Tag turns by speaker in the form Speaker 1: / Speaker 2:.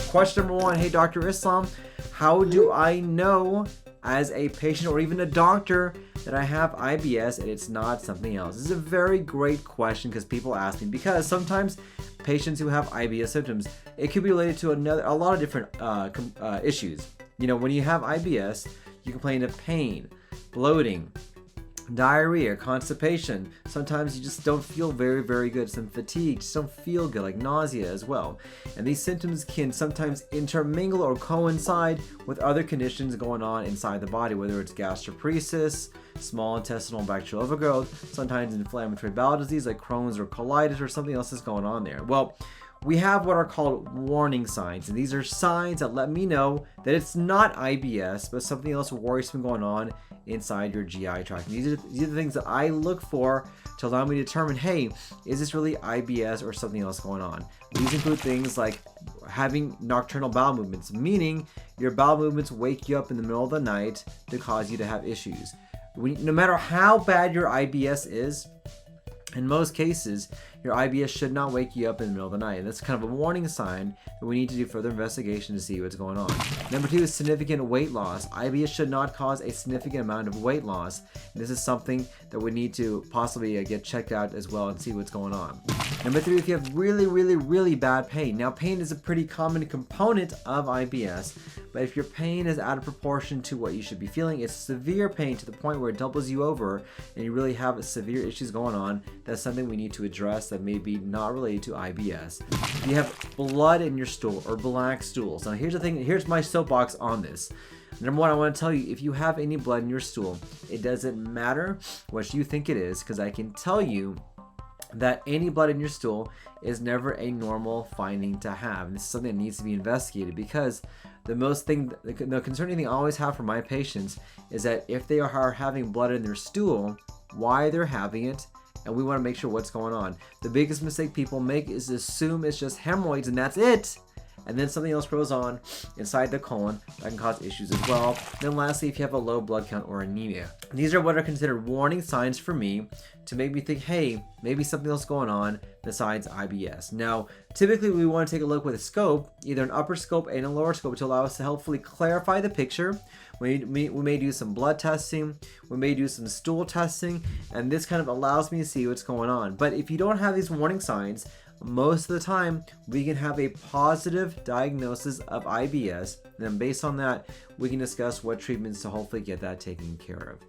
Speaker 1: Question number 1, hey Dr. Islam, how do I know as a patient or even a doctor that I have IBS and it's not something else? This is a very great question because people ask me, because sometimes patients who have IBS symptoms, it could be related to a lot of different issues. When you have IBS, you complain of pain, bloating, diarrhea, constipation. Sometimes you just don't feel very, very good. Some fatigue, just don't feel good, like nausea as well. And these symptoms can sometimes intermingle or coincide with other conditions going on inside the body, whether it's gastroparesis, small intestinal bacterial overgrowth, sometimes inflammatory bowel disease like Crohn's or colitis, or something else is going on there. Well, we have what are called warning signs, and these are signs that let me know that it's not IBS, but something else worrisome going on inside your GI tract. And these are the things that I look for to allow me to determine, hey, is this really IBS or something else going on? These include things like having nocturnal bowel movements, meaning your bowel movements wake you up in the middle of the night to cause you to have issues. No matter how bad your IBS is, in most cases, your IBS should not wake you up in the middle of the night. And that's kind of a warning sign that we need to do further investigation to see what's going on. Number 2 is significant weight loss. IBS should not cause a significant amount of weight loss. And this is something that we need to possibly get checked out as well and see what's going on. Number 3, if you have really, really, really bad pain. Now, pain is a pretty common component of IBS, but if your pain is out of proportion to what you should be feeling, it's severe pain to the point where it doubles you over and you really have severe issues going on, that's something we need to address that may be not related to IBS. If you have blood in your stool or black stools. Now here's the thing, here's my soapbox on this. Number 1, I want to tell you, if you have any blood in your stool, it doesn't matter what you think it is, because I can tell you that any blood in your stool is never a normal finding to have. And this is something that needs to be investigated, because the concerning thing I always have for my patients is that if they are having blood in their stool, why they're having it, and we want to make sure what's going on. The biggest mistake people make is assume it's just hemorrhoids and that's it. And then something else grows on inside the colon that can cause issues as well. Then lastly, if you have a low blood count or anemia. These are what are considered warning signs for me to make me think, hey, maybe something else going on besides IBS. Now, typically we want to take a look with a scope, either an upper scope and a lower scope, to allow us to helpfully clarify the picture. We may do some blood testing, we may do some stool testing, and this kind of allows me to see what's going on. But if you don't have these warning signs, most of the time we can have a positive diagnosis of IBS, and then based on that we can discuss what treatments to hopefully get that taken care of.